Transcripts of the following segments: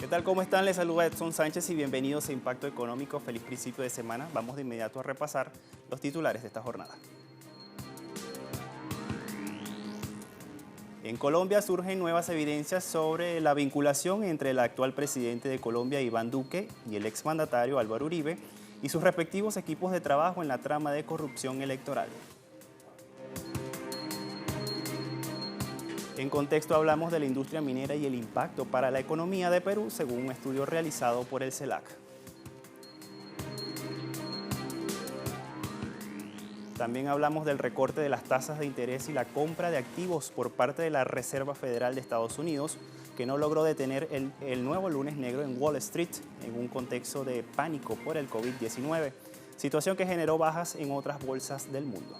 ¿Qué tal? ¿Cómo están? Les saluda Edson Sánchez y bienvenidos a Impacto Económico. Feliz principio de semana. Vamos de inmediato a repasar los titulares de esta jornada. En Colombia surgen nuevas evidencias sobre la vinculación entre el actual presidente de Colombia, Iván Duque, y el exmandatario Álvaro Uribe y sus respectivos equipos de trabajo en la trama de corrupción electoral. En contexto hablamos de la industria minera y el impacto para la economía de Perú, según un estudio realizado por el CELAC. También hablamos del recorte de las tasas de interés y la compra de activos por parte de la Reserva Federal de Estados Unidos, que no logró detener el nuevo lunes negro en Wall Street en un contexto de pánico por el COVID-19, situación que generó bajas en otras bolsas del mundo.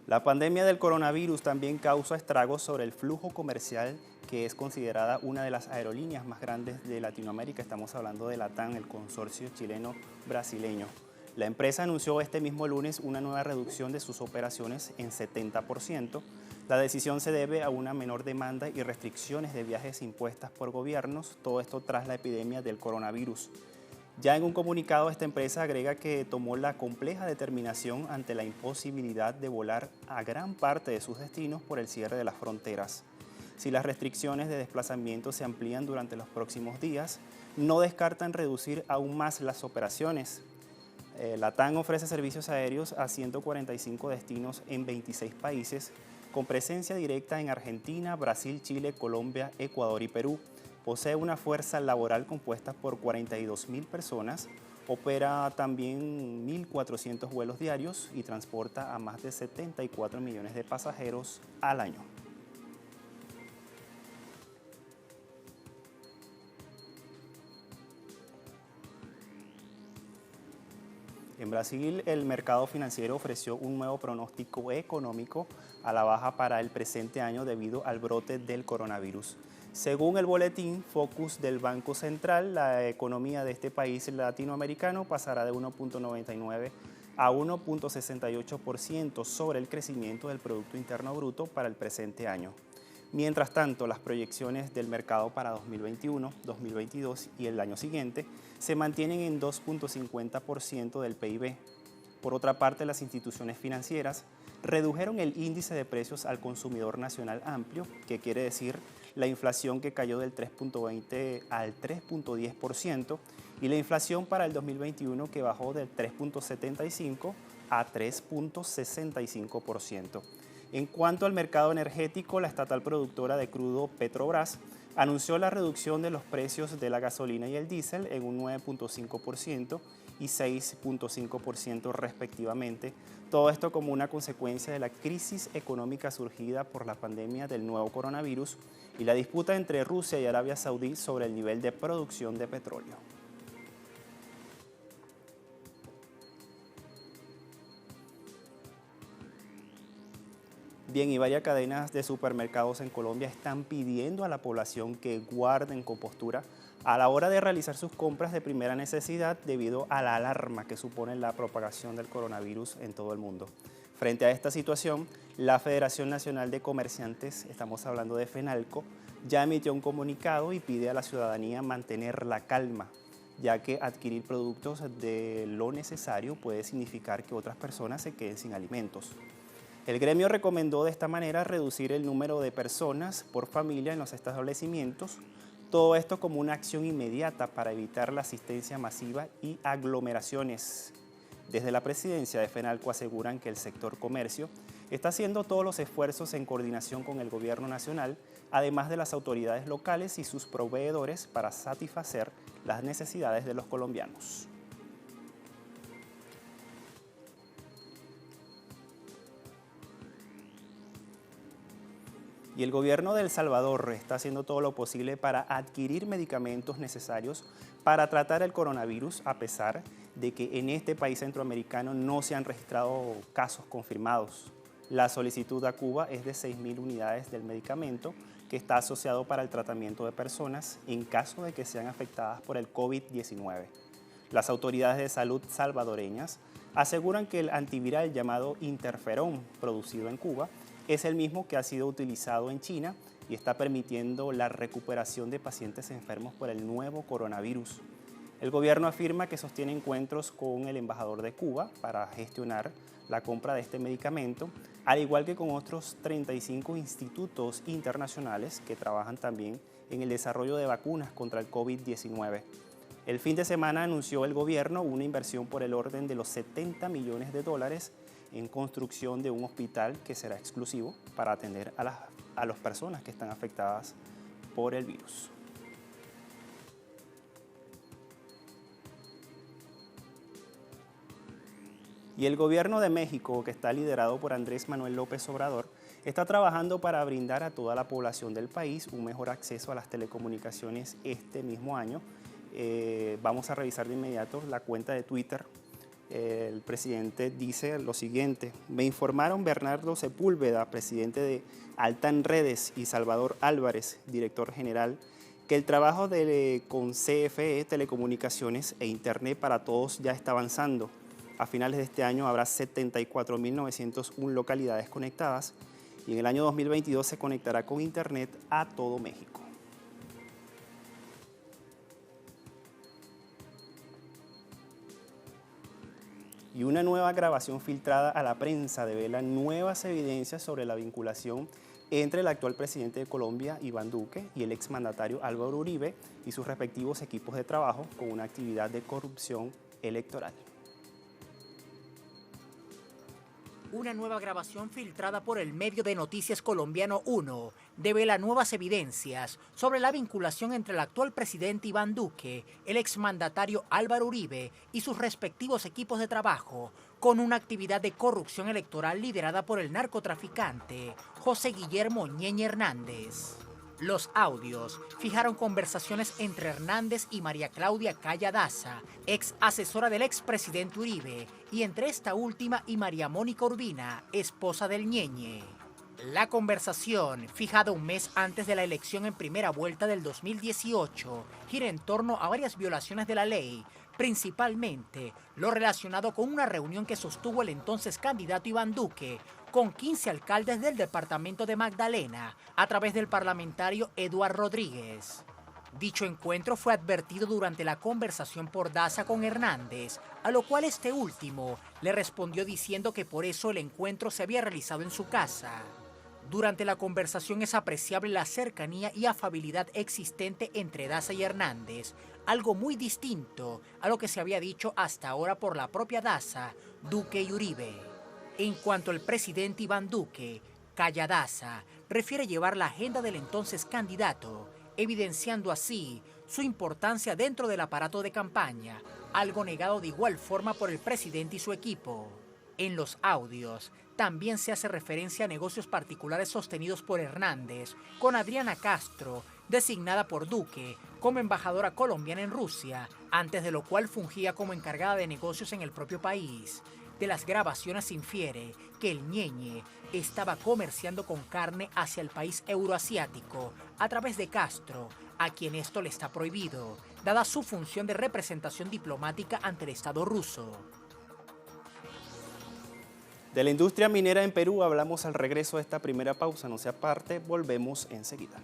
La pandemia del coronavirus también causa estragos sobre el flujo comercial, que es considerada una de las aerolíneas más grandes de Latinoamérica. Estamos hablando de LATAM, el consorcio chileno-brasileño. La empresa anunció este mismo lunes una nueva reducción de sus operaciones en 70%. La decisión se debe a una menor demanda y restricciones de viajes impuestas por gobiernos, todo esto tras la epidemia del coronavirus. Ya en un comunicado, esta empresa agrega que tomó la compleja determinación ante la imposibilidad de volar a gran parte de sus destinos por el cierre de las fronteras. Si las restricciones de desplazamiento se amplían durante los próximos días, no descartan reducir aún más las operaciones. LATAM ofrece servicios aéreos a 145 destinos en 26 países, con presencia directa en Argentina, Brasil, Chile, Colombia, Ecuador y Perú. Posee una fuerza laboral compuesta por 42.000 personas, opera también 1.400 vuelos diarios y transporta a más de 74 millones de pasajeros al año. En Brasil, el mercado financiero ofreció un nuevo pronóstico económico a la baja para el presente año debido al brote del coronavirus. Según el boletín Focus del Banco Central, la economía de este país latinoamericano pasará de 1.99 a 1.68% sobre el crecimiento del Producto Interno Bruto para el presente año. Mientras tanto, las proyecciones del mercado para 2021, 2022 y el año siguiente se mantienen en 2.50% del PIB. Por otra parte, las instituciones financieras redujeron el índice de precios al consumidor nacional amplio, que quiere decir la inflación, que cayó del 3.20 al 3.10%, y la inflación para el 2021, que bajó del 3.75 a 3.65%. En cuanto al mercado energético, la estatal productora de crudo Petrobras anunció la reducción de los precios de la gasolina y el diésel en un 9.5% y 6.5% respectivamente. Todo esto como una consecuencia de la crisis económica surgida por la pandemia del nuevo coronavirus y la disputa entre Rusia y Arabia Saudí sobre el nivel de producción de petróleo. Bien, y varias cadenas de supermercados en Colombia están pidiendo a la población que guarden compostura a la hora de realizar sus compras de primera necesidad debido a la alarma que supone la propagación del coronavirus en todo el mundo. Frente a esta situación, la Federación Nacional de Comerciantes, estamos hablando de FENALCO, ya emitió un comunicado y pide a la ciudadanía mantener la calma, ya que adquirir productos de lo necesario puede significar que otras personas se queden sin alimentos. El gremio recomendó de esta manera reducir el número de personas por familia en los establecimientos, todo esto como una acción inmediata para evitar la asistencia masiva y aglomeraciones. Desde la presidencia de FENALCO aseguran que el sector comercio está haciendo todos los esfuerzos en coordinación con el gobierno nacional, además de las autoridades locales y sus proveedores, para satisfacer las necesidades de los colombianos. Y el gobierno de El Salvador está haciendo todo lo posible para adquirir medicamentos necesarios para tratar el coronavirus, a pesar de que en este país centroamericano no se han registrado casos confirmados. La solicitud a Cuba es de 6.000 unidades del medicamento que está asociado para el tratamiento de personas en caso de que sean afectadas por el COVID-19. Las autoridades de salud salvadoreñas aseguran que el antiviral llamado interferón, producido en Cuba, es el mismo que ha sido utilizado en China y está permitiendo la recuperación de pacientes enfermos por el nuevo coronavirus. El gobierno afirma que sostiene encuentros con el embajador de Cuba para gestionar la compra de este medicamento, al igual que con otros 35 institutos internacionales que trabajan también en el desarrollo de vacunas contra el COVID-19. El fin de semana anunció el gobierno una inversión por el orden de los $70 millones en construcción de un hospital que será exclusivo para atender a las personas que están afectadas por el virus. Y el gobierno de México, que está liderado por Andrés Manuel López Obrador, está trabajando para brindar a toda la población del país un mejor acceso a las telecomunicaciones este mismo año. Vamos a revisar de inmediato la cuenta de Twitter. El presidente dice lo siguiente: me informaron Bernardo Sepúlveda, presidente de Altán Redes, y Salvador Álvarez, director general, que el trabajo con CFE, Telecomunicaciones e Internet para Todos ya está avanzando. A finales de este año habrá 74.901 localidades conectadas y en el año 2022 se conectará con Internet a todo México. Y una nueva grabación filtrada a la prensa devela nuevas evidencias sobre la vinculación entre el actual presidente de Colombia, Iván Duque, y el exmandatario Álvaro Uribe y sus respectivos equipos de trabajo con una actividad de corrupción electoral. Una nueva grabación filtrada por el medio de noticias colombiano 1 devela nuevas evidencias sobre la vinculación entre el actual presidente Iván Duque, el exmandatario Álvaro Uribe y sus respectivos equipos de trabajo con una actividad de corrupción electoral liderada por el narcotraficante José Guillermo Ñeñe Hernández. Los audios fijaron conversaciones entre Hernández y María Claudia Caya Daza, ex asesora del expresidente Uribe, y entre esta última y María Mónica Urbina, esposa del Ñeñe. La conversación, fijada un mes antes de la elección en primera vuelta del 2018, gira en torno a varias violaciones de la ley, principalmente lo relacionado con una reunión que sostuvo el entonces candidato Iván Duque con 15 alcaldes del departamento de Magdalena a través del parlamentario Eduardo Rodríguez. Dicho encuentro fue advertido durante la conversación por Daza con Hernández, a lo cual este último le respondió diciendo que por eso el encuentro se había realizado en su casa. Durante la conversación es apreciable la cercanía y afabilidad existente entre Daza y Hernández, algo muy distinto a lo que se había dicho hasta ahora por la propia Daza, Duque y Uribe. En cuanto al presidente Iván Duque, Caya Daza refiere llevar la agenda del entonces candidato, evidenciando así su importancia dentro del aparato de campaña, algo negado de igual forma por el presidente y su equipo. En los audios también se hace referencia a negocios particulares sostenidos por Hernández con Adriana Castro, designada por Duque como embajadora colombiana en Rusia, antes de lo cual fungía como encargada de negocios en el propio país. De las grabaciones se infiere que el Ñeñe estaba comerciando con carne hacia el país euroasiático a través de Castro, a quien esto le está prohibido, dada su función de representación diplomática ante el Estado ruso. De la industria minera en Perú hablamos al regreso de esta primera pausa. No se aparte, volvemos enseguida.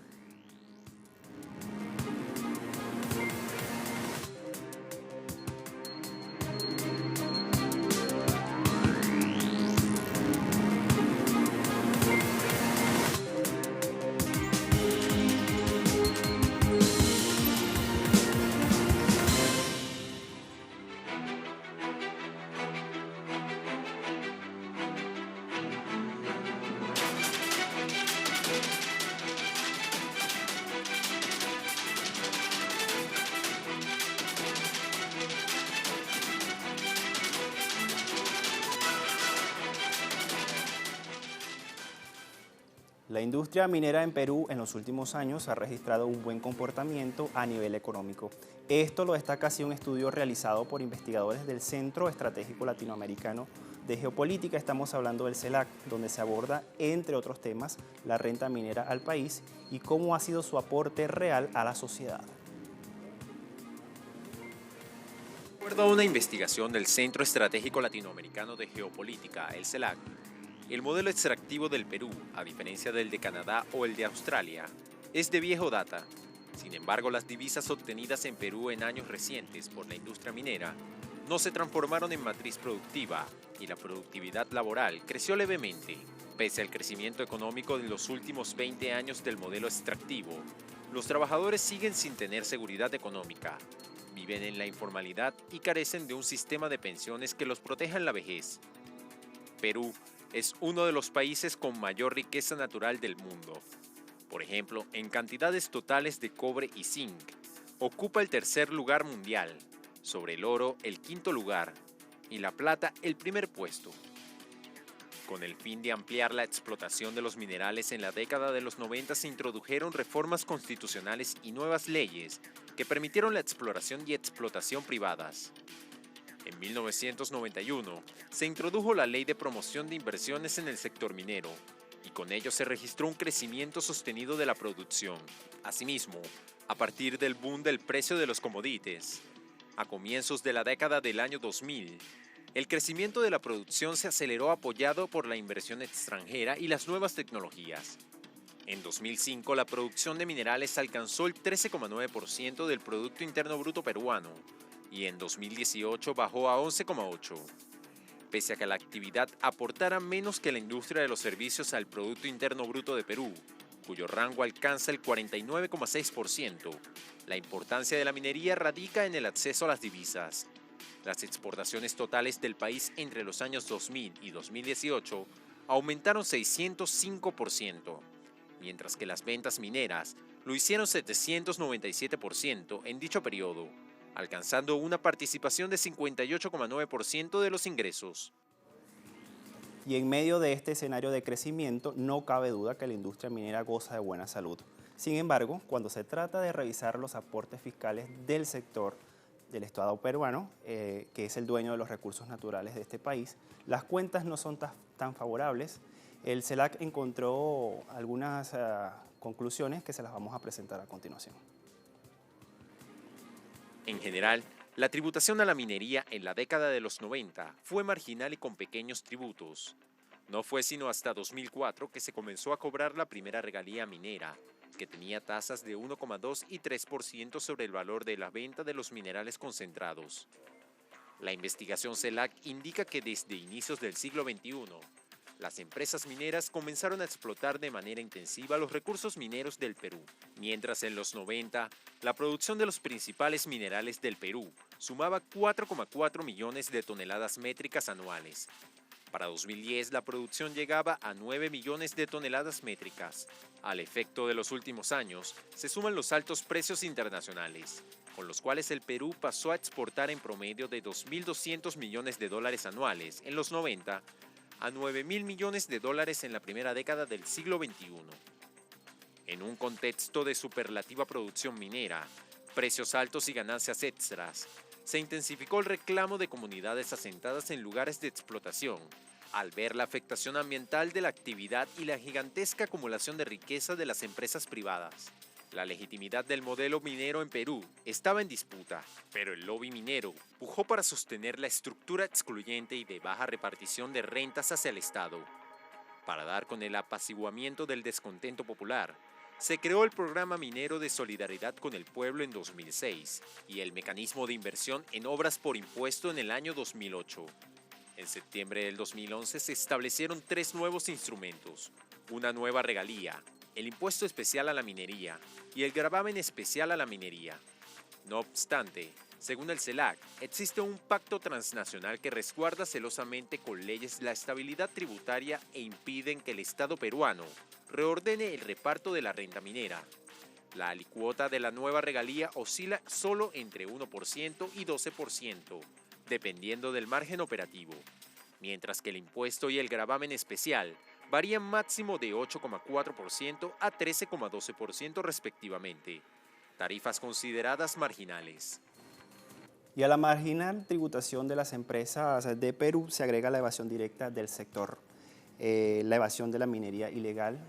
La industria minera en Perú en los últimos años ha registrado un buen comportamiento a nivel económico. Esto lo destaca así un estudio realizado por investigadores del Centro Estratégico Latinoamericano de Geopolítica. Estamos hablando del CELAC, donde se aborda, entre otros temas, la renta minera al país y cómo ha sido su aporte real a la sociedad. De acuerdo a una investigación del Centro Estratégico Latinoamericano de Geopolítica, el CELAC, el modelo extractivo del Perú, a diferencia del de Canadá o el de Australia, es de viejo data. Sin embargo, las divisas obtenidas en Perú en años recientes por la industria minera no se transformaron en matriz productiva y la productividad laboral creció levemente. Pese al crecimiento económico en los últimos 20 años del modelo extractivo, los trabajadores siguen sin tener seguridad económica, viven en la informalidad y carecen de un sistema de pensiones que los proteja en la vejez. Perú es uno de los países con mayor riqueza natural del mundo. Por ejemplo, en cantidades totales de cobre y zinc, ocupa el tercer lugar mundial, sobre el oro el quinto lugar y la plata el primer puesto. Con el fin de ampliar la explotación de los minerales, en la década de los 90 se introdujeron reformas constitucionales y nuevas leyes que permitieron la exploración y explotación privadas. En 1991 se introdujo la Ley de Promoción de Inversiones en el sector minero y con ello se registró un crecimiento sostenido de la producción. Asimismo, a partir del boom del precio de los commodities, a comienzos de la década del año 2000, el crecimiento de la producción se aceleró apoyado por la inversión extranjera y las nuevas tecnologías. En 2005 la producción de minerales alcanzó el 13,9% del Producto Interno Bruto peruano, y en 2018 bajó a 11,8%. Pese a que la actividad aportara menos que la industria de los servicios al Producto Interno Bruto de Perú, cuyo rango alcanza el 49,6%, la importancia de la minería radica en el acceso a las divisas. Las exportaciones totales del país entre los años 2000 y 2018 aumentaron 605%, mientras que las ventas mineras lo hicieron 797% en dicho periodo, alcanzando una participación de 58,9% de los ingresos. Y en medio de este escenario de crecimiento, no cabe duda que la industria minera goza de buena salud. Sin embargo, cuando se trata de revisar los aportes fiscales del sector del Estado peruano, que es el dueño de los recursos naturales de este país, las cuentas no son tan favorables. El CELAC encontró algunas conclusiones que se las vamos a presentar a continuación. En general, la tributación a la minería en la década de los 90 fue marginal y con pequeños tributos. No fue sino hasta 2004 que se comenzó a cobrar la primera regalía minera, que tenía tasas de 1,2 y 3% sobre el valor de la venta de los minerales concentrados. La investigación CELAC indica que desde inicios del siglo XXI, las empresas mineras comenzaron a explotar de manera intensiva los recursos mineros del Perú, mientras en los 90 la producción de los principales minerales del Perú sumaba 4,4 millones de toneladas métricas anuales. Para 2010 la producción llegaba a 9 millones de toneladas métricas. Al efecto de los últimos años se suman los altos precios internacionales, con los cuales el Perú pasó a exportar en promedio de 2.200 millones de dólares anuales en los 90 a 9.000 millones de dólares en la primera década del siglo XXI. En un contexto de superlativa producción minera, precios altos y ganancias extras, se intensificó el reclamo de comunidades asentadas en lugares de explotación, al ver la afectación ambiental de la actividad y la gigantesca acumulación de riqueza de las empresas privadas. La legitimidad del modelo minero en Perú estaba en disputa, pero el lobby minero pujó para sostener la estructura excluyente y de baja repartición de rentas hacia el Estado. Para dar con el apaciguamiento del descontento popular, se creó el Programa Minero de Solidaridad con el Pueblo en 2006 y el Mecanismo de Inversión en Obras por Impuesto en el año 2008. En septiembre del 2011 se establecieron 3 nuevos instrumentos: una nueva regalía, el impuesto especial a la minería y el gravamen especial a la minería. No obstante, según el CELAC, existe un pacto transnacional que resguarda celosamente con leyes la estabilidad tributaria e impiden que el Estado peruano reordene el reparto de la renta minera. La alicuota de la nueva regalía oscila solo entre 1% y 12%, dependiendo del margen operativo, mientras que el impuesto y el gravamen especial varían máximo de 8,4% a 13,12% respectivamente, tarifas consideradas marginales. Y a la marginal tributación de las empresas de Perú se agrega la evasión directa del sector. La evasión de la minería ilegal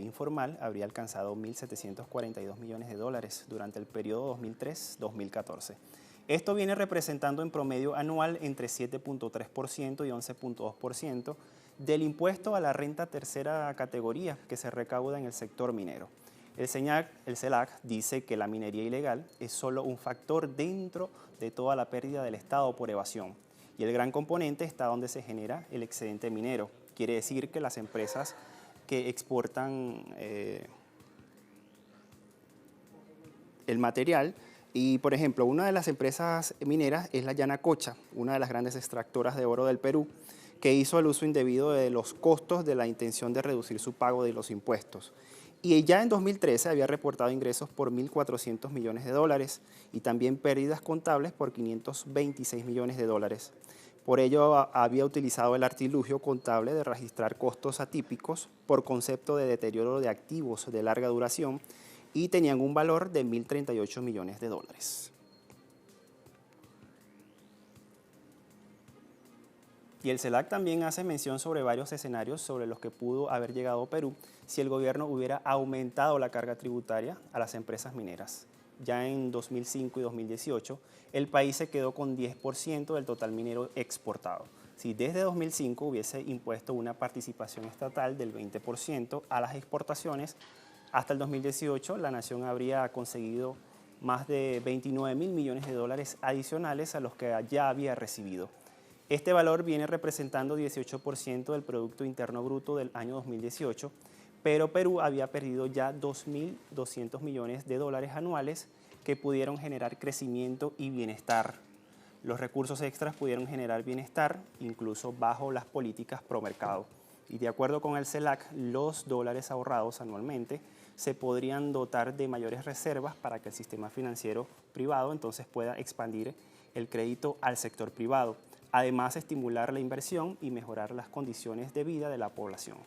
informal habría alcanzado 1.742 millones de dólares durante el periodo 2003-2014. Esto viene representando en promedio anual entre 7,3% y 11,2% del impuesto a la renta tercera categoría que se recauda en el sector minero. El CELAC dice que la minería ilegal es solo un factor dentro de toda la pérdida del Estado por evasión y el gran componente está donde se genera el excedente minero. Quiere decir que las empresas que exportan el material y, por ejemplo, una de las empresas mineras es la Yanacocha, una de las grandes extractoras de oro del Perú, que hizo el uso indebido de los costos de la intención de reducir su pago de los impuestos. Y ya en 2013 había reportado ingresos por 1.400 millones de dólares y también pérdidas contables por 526 millones de dólares. Por ello había utilizado el artilugio contable de registrar costos atípicos por concepto de deterioro de activos de larga duración y tenían un valor de 1.038 millones de dólares. Y el CELAC también hace mención sobre varios escenarios sobre los que pudo haber llegado Perú si el gobierno hubiera aumentado la carga tributaria a las empresas mineras. Ya en 2005 y 2018, el país se quedó con 10% del total minero exportado. Si desde 2005 hubiese impuesto una participación estatal del 20% a las exportaciones, hasta el 2018 la nación habría conseguido más de 29.000 millones de dólares adicionales a los que ya había recibido. Este valor viene representando 18% del Producto Interno Bruto del año 2018, pero Perú había perdido ya 2.200 millones de dólares anuales que pudieron generar crecimiento y bienestar. Los recursos extras pudieron generar bienestar, incluso bajo las políticas pro mercado. Y de acuerdo con el CELAC, los dólares ahorrados anualmente se podrían dotar de mayores reservas para que el sistema financiero privado entonces pueda expandir el crédito al sector privado. Además, estimular la inversión y mejorar las condiciones de vida de la población.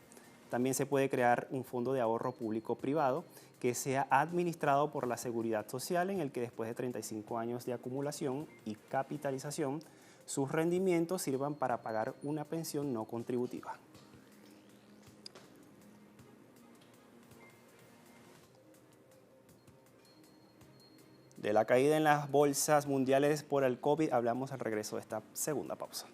También se puede crear un fondo de ahorro público-privado que sea administrado por la Seguridad Social, en el que después de 35 años de acumulación y capitalización, sus rendimientos sirvan para pagar una pensión no contributiva. De la caída en las bolsas mundiales por el COVID hablamos al regreso de esta segunda pausa.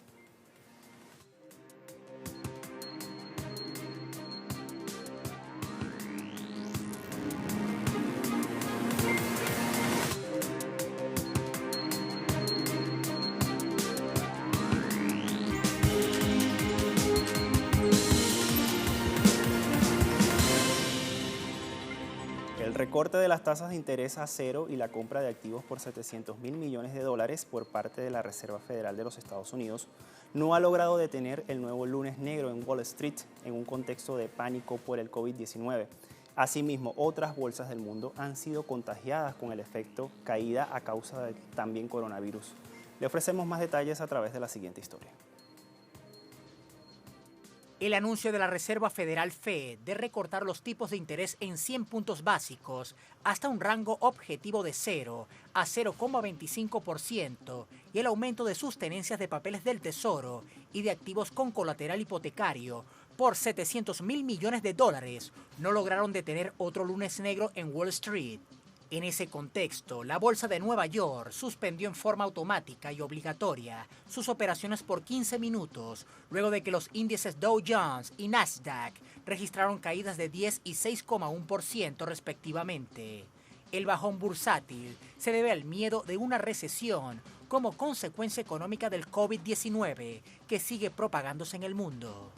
El recorte de las tasas de interés a cero y la compra de activos por 700.000 millones de dólares por parte de la Reserva Federal de los Estados Unidos no ha logrado detener el nuevo lunes negro en Wall Street en un contexto de pánico por el COVID-19. Asimismo, otras bolsas del mundo han sido contagiadas con el efecto caída a causa del también coronavirus. Le ofrecemos más detalles a través de la siguiente historia. El anuncio de la Reserva Federal Fed de recortar los tipos de interés en 100 puntos básicos hasta un rango objetivo de 0 a 0,25% y el aumento de sus tenencias de papeles del Tesoro y de activos con colateral hipotecario por 700.000 millones de dólares no lograron detener otro lunes negro en Wall Street. En ese contexto, la Bolsa de Nueva York suspendió en forma automática y obligatoria sus operaciones por 15 minutos, luego de que los índices Dow Jones y Nasdaq registraron caídas de 10 y 6,1% respectivamente. El bajón bursátil se debe al miedo de una recesión como consecuencia económica del COVID-19 que sigue propagándose en el mundo.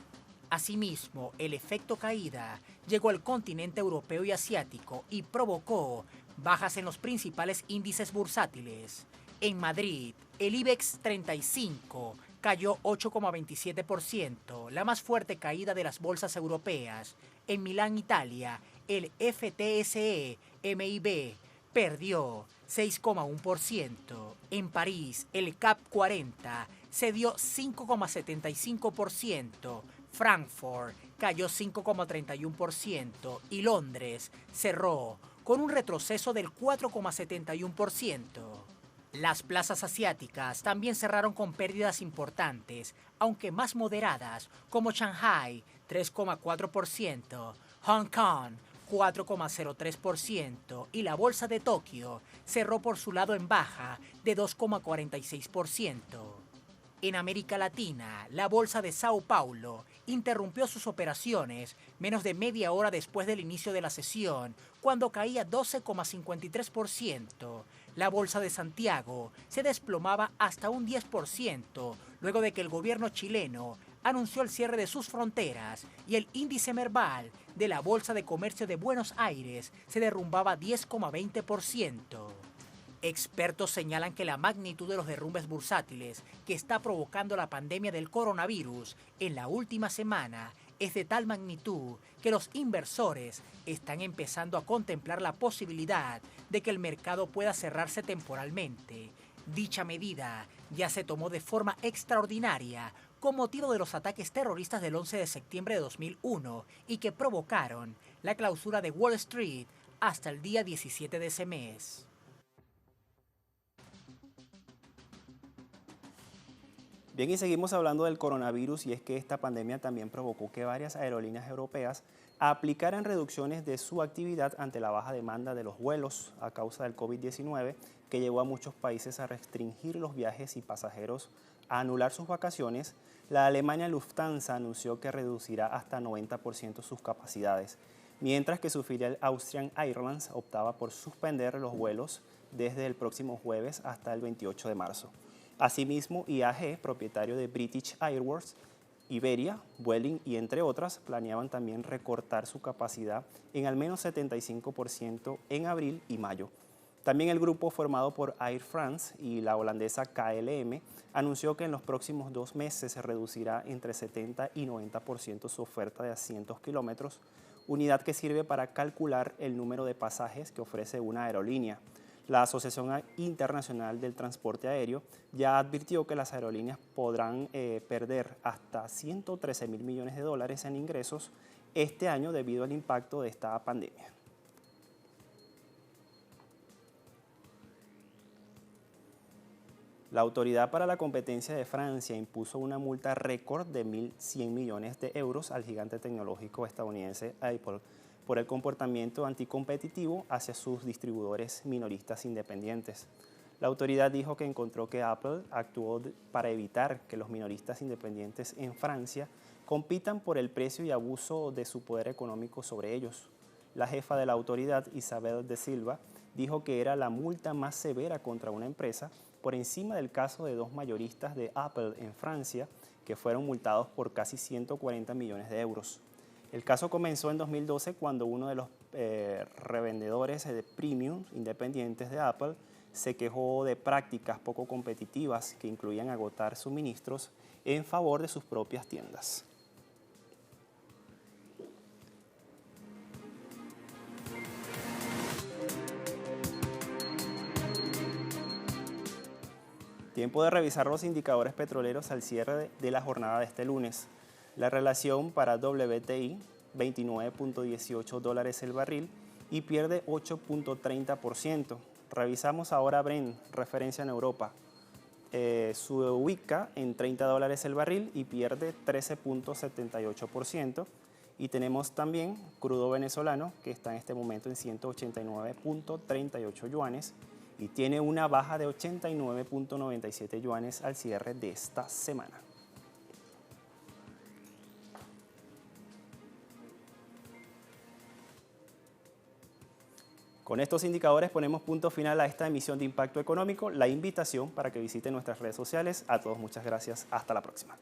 Asimismo, el efecto caída llegó al continente europeo y asiático y provocó bajas en los principales índices bursátiles. En Madrid, el IBEX 35 cayó 8,27%, la más fuerte caída de las bolsas europeas. En Milán, Italia, el FTSE MIB perdió 6,1%. En París, el CAC 40 cedió 5,75%. Frankfurt cayó 5,31% y Londres cerró con un retroceso del 4,71%. Las plazas asiáticas también cerraron con pérdidas importantes, aunque más moderadas, como Shanghai, 3,4%, Hong Kong, 4,03% y la bolsa de Tokio cerró por su lado en baja de 2,46%. En América Latina, la bolsa de Sao Paulo interrumpió sus operaciones menos de media hora después del inicio de la sesión, cuando caía 12,53%. La bolsa de Santiago se desplomaba hasta un 10%, luego de que el gobierno chileno anunció el cierre de sus fronteras y el índice Merval de la Bolsa de Comercio de Buenos Aires se derrumbaba 10,20%. Expertos señalan que la magnitud de los derrumbes bursátiles que está provocando la pandemia del coronavirus en la última semana es de tal magnitud que los inversores están empezando a contemplar la posibilidad de que el mercado pueda cerrarse temporalmente. Dicha medida ya se tomó de forma extraordinaria con motivo de los ataques terroristas del 11 de septiembre de 2001 y que provocaron la clausura de Wall Street hasta el día 17 de ese mes. Bien, y seguimos hablando del coronavirus, y es que esta pandemia también provocó que varias aerolíneas europeas aplicaran reducciones de su actividad ante la baja demanda de los vuelos a causa del COVID-19, que llevó a muchos países a restringir los viajes y pasajeros a anular sus vacaciones. La alemana Lufthansa anunció que reducirá hasta 90% sus capacidades, mientras que su filial Austrian Airlines optaba por suspender los vuelos desde el próximo jueves hasta el 28 de marzo. Asimismo, IAG, propietario de British Airways, Iberia, Vueling y entre otras, planeaban también recortar su capacidad en al menos 75% en abril y mayo. También el grupo formado por Air France y la holandesa KLM anunció que en los próximos 2 meses se reducirá entre 70 y 90% su oferta de asientos kilómetros, unidad que sirve para calcular el número de pasajes que ofrece una aerolínea. La Asociación Internacional del Transporte Aéreo ya advirtió que las aerolíneas podrán perder hasta 113.000 millones de dólares en ingresos este año debido al impacto de esta pandemia. La Autoridad para la Competencia de Francia impuso una multa récord de 1.100 millones de euros al gigante tecnológico estadounidense Apple por el comportamiento anticompetitivo hacia sus distribuidores minoristas independientes. La autoridad dijo que encontró que Apple actuó para evitar que los minoristas independientes en Francia compitan por el precio y abuso de su poder económico sobre ellos. La jefa de la autoridad, Isabel de Silva, dijo que era la multa más severa contra una empresa por encima del caso de 2 mayoristas de Apple en Francia que fueron multados por casi 140 millones de euros. El caso comenzó en 2012 cuando uno de los revendedores de premium independientes de Apple se quejó de prácticas poco competitivas que incluían agotar suministros en favor de sus propias tiendas. Tiempo de revisar los indicadores petroleros al cierre de la jornada de este lunes. La relación para WTI, 29.18 dólares el barril y pierde 8.30%. Revisamos ahora Brent, referencia en Europa. Se ubica en 30 dólares el barril y pierde 13.78%. Y tenemos también crudo venezolano, que está en este momento en 189.38 yuanes y tiene una baja de 89.97 yuanes al cierre de esta semana. Con estos indicadores ponemos punto final a esta emisión de Impacto Económico. La invitación para que visiten nuestras redes sociales. A todos muchas gracias. Hasta la próxima.